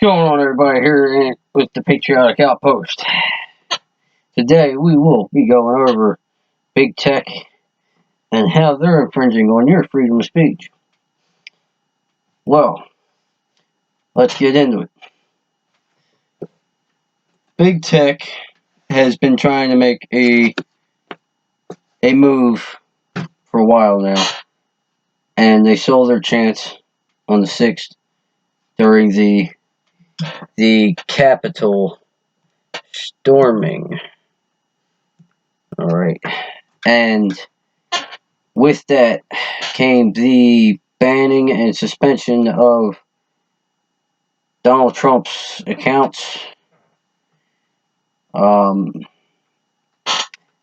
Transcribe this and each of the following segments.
What's going on, everybody, here with the Patriotic Outpost? Today we will be going over big tech and how they're infringing on your freedom of speech. Well, let's get into it. Big tech has been trying to make a move for a while now, and they saw their chance on the 6th during the Capitol storming. Alright, and with that came the banning and suspension of Donald Trump's accounts.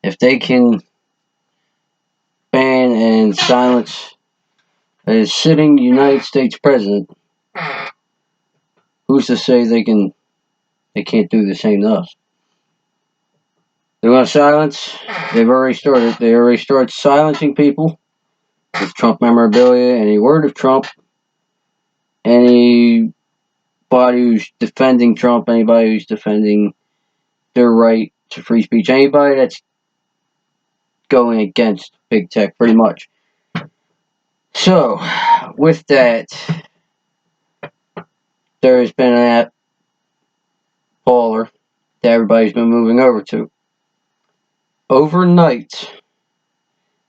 If they can ban and silence a sitting United States president, who's to say they can't do the same to us? They're going to silence. They've already started. They already started silencing people with Trump memorabilia, any word of Trump, anybody who's defending Trump, anybody who's defending their right to free speech, anybody that's going against big tech, pretty much. So, with that, there has been an app baller that everybody's been moving over to. Overnight,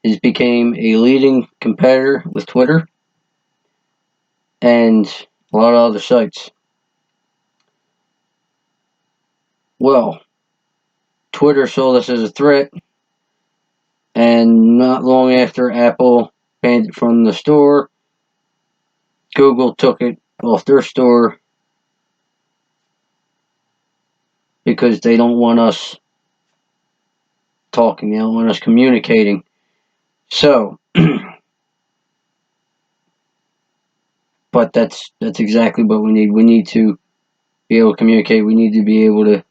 it became a leading competitor with Twitter and a lot of other sites. Well, Twitter saw this as a threat, and not long after Apple banned it from the store, Google took it off their store because they don't want us talking, they don't want us communicating. So, but that's exactly what we need. We need to be able to communicate. We need to be able to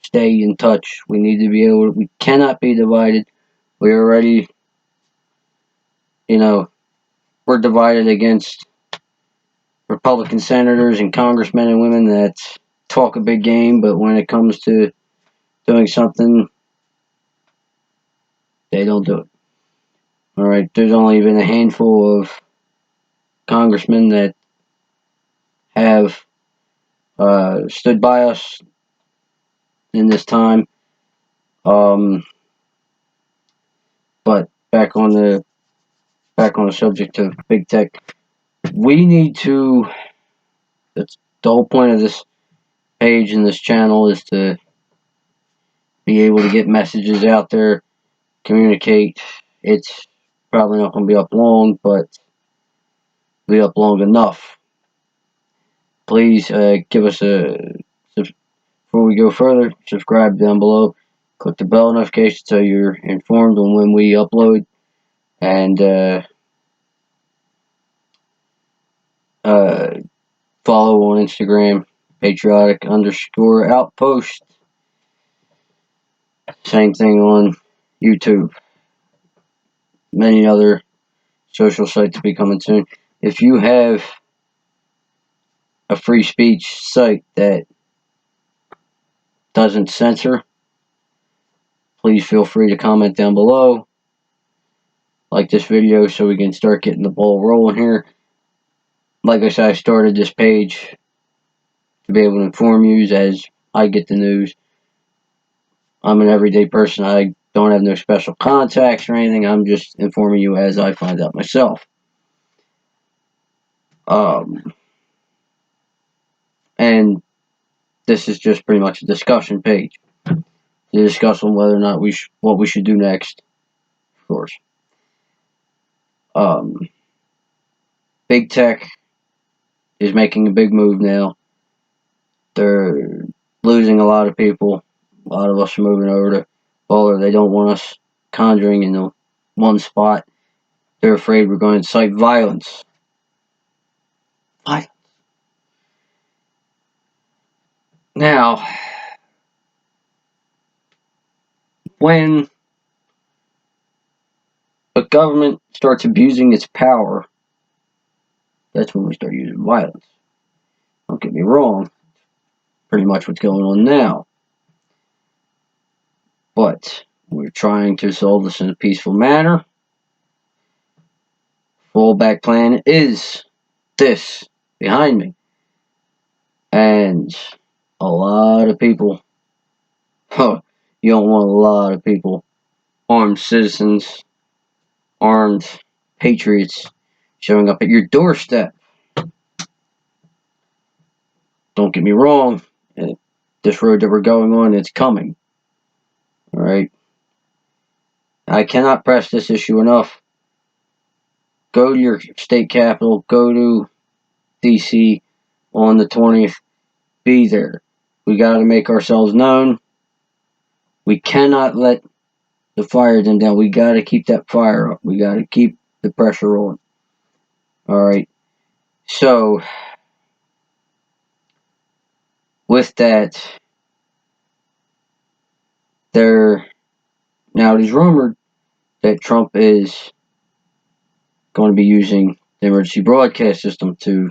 stay in touch. We need to be able to, we cannot be divided. We already, we're divided against Republican senators and congressmen and women that talk a big game, but when it comes to doing something, they don't do it. Alright, there's only been a handful of congressmen that have stood by us in this time. But back on the subject of big tech, we need to. That's the whole point of this page and this channel, is to be able to get messages out there, communicate. It's probably not going to be up long, but be up long enough. Please give us before we go further, subscribe down below. Click the bell notification so you're informed on when we upload. And follow on Instagram, patriotic_outpost. Same thing on YouTube. Many other social sites will be coming soon. If you have a free speech site that doesn't censor, please feel free to comment down below. Like this video so we can start getting the ball rolling here. Like I said, I started this page to be able to inform you as I get the news. I'm an everyday person. I don't have no special contacts or anything. I'm just informing you as I find out myself. And this is just pretty much a discussion page to discuss on whether or not what we should do next, of course. Big tech is making a big move now. They're losing a lot of people. A lot of us are moving over to Baller. They don't want us conjuring in one spot. They're afraid we're going to incite violence. Now, when a government starts abusing its power, that's when we start using violence. Don't get me wrong. Pretty much what's going on now. But we're trying to solve this in a peaceful manner. Fallback plan is this behind me. And a lot of people, you don't want a lot of people, armed citizens, armed patriots, showing up at your doorstep. Don't get me wrong, this road that we're going on, it's coming. Alright? I cannot press this issue enough. Go to your state capital, go to DC on the 20th, be there. We got to make ourselves known. We cannot let the fire dim down. We got to keep that fire up. We got to keep the pressure on. Alright? So, with that, now it is rumored that Trump is going to be using the emergency broadcast system to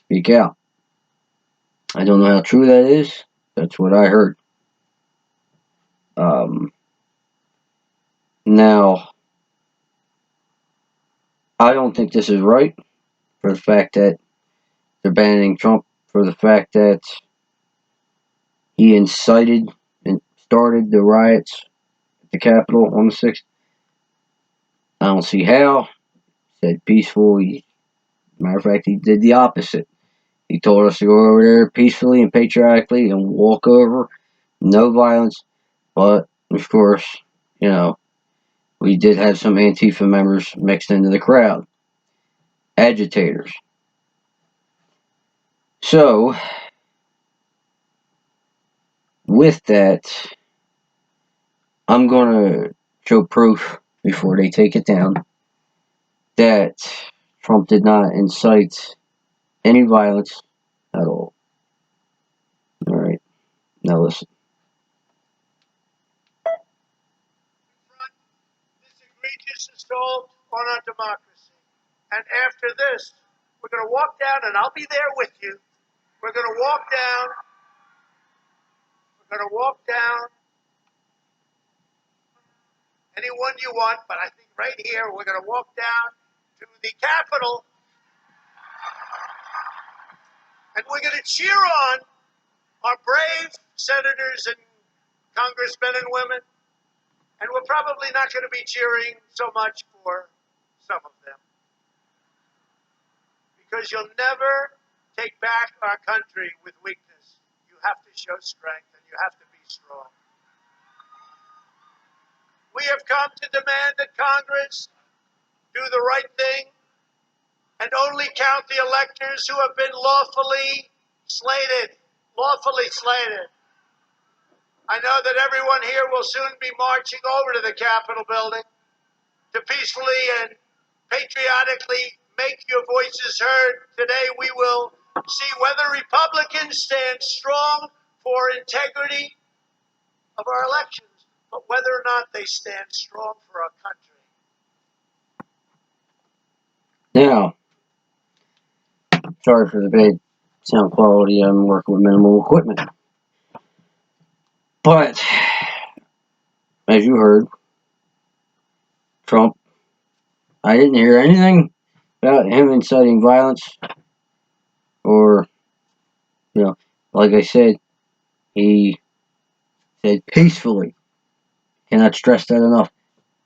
speak out. I don't know how true that is. That's what I heard. Now, I don't think this is right for the fact that they're banning Trump for the fact that he incited and started the riots at the Capitol on the 6th. I don't see how. Said peaceful. Matter of fact, he did the opposite. He told us to go over there peacefully and patriotically and walk over. No violence. But, of course, we did have some Antifa members mixed into the crowd. Agitators. So, with that, I'm going to show proof before they take it down that Trump did not incite any violence at all. Alright, now listen. This egregious assault on our democracy. And after this, we're going to walk down, and I'll be there with you. We're going to walk down. We're going to walk down anyone you want, but I think right here, we're going to walk down to the Capitol, and we're going to cheer on our brave senators and congressmen and women, and we're probably not going to be cheering so much for some of them, because you'll never take back our country with weakness. You have to show strength, and you have to be strong. We have come to demand that Congress do the right thing and only count the electors who have been lawfully slated. Lawfully slated. I know that everyone here will soon be marching over to the Capitol building to peacefully and patriotically make your voices heard. Today we will see whether Republicans stand strong for integrity of our elections, but whether or not they stand strong for our country. Now, sorry for the bad sound quality. I'm working with minimal equipment. But, as you heard, Trump, I didn't hear anything about him inciting violence or, like I said, he said peacefully. Cannot stress that enough.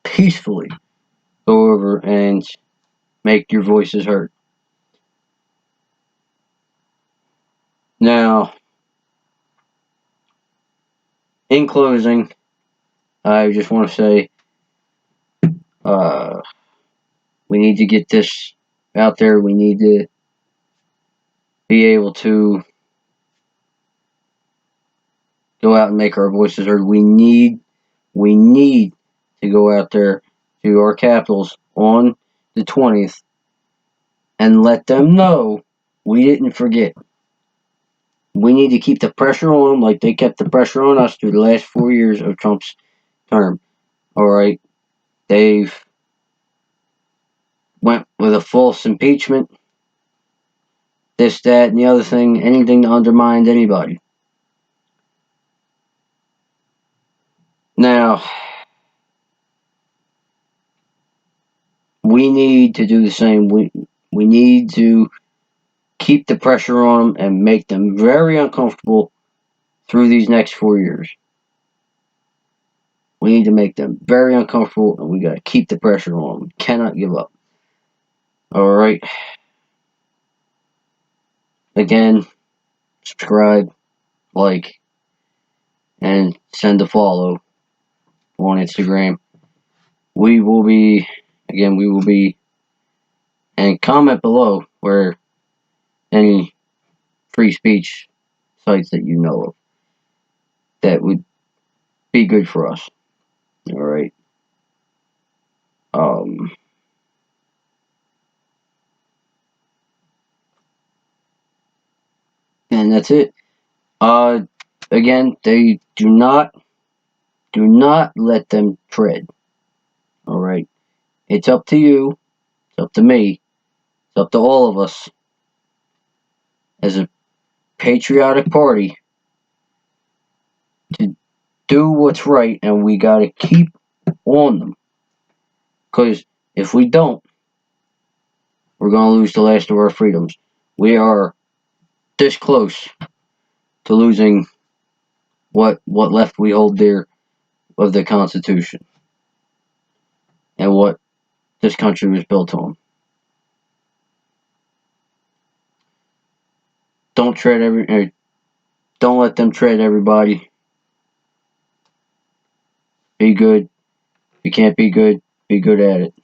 Peacefully go over and make your voices heard. Now, in closing, I just want to say we need to get this out there. We need to be able to go out and make our voices heard. We need to go out there to our capitals on the 20th and let them know we didn't forget. We need to keep the pressure on them like they kept the pressure on us through the last 4 years of Trump's term. Alright, they've went with a false impeachment. this, that, and the other thing, anything to undermine anybody. Now, we need to do the same. We need to keep the pressure on them and make them very uncomfortable through these next 4 years. We need to make them very uncomfortable, and we got to keep the pressure on them. Cannot give up. Alright. Again, subscribe, like, and send a follow on Instagram. We will be, and comment below where any free speech sites that you know of that would be good for us. Alright. And that's it. Again, they do not let them tread. Alright. It's up to you. It's up to me. It's up to all of us as a patriotic party to do what's right, and we gotta keep on them. Because if we don't, we're gonna lose the last of our freedoms. We are this close to losing what left we hold dear of the Constitution and what this country was built on. Don't let them tread everybody. Be good. If you can't be good at it.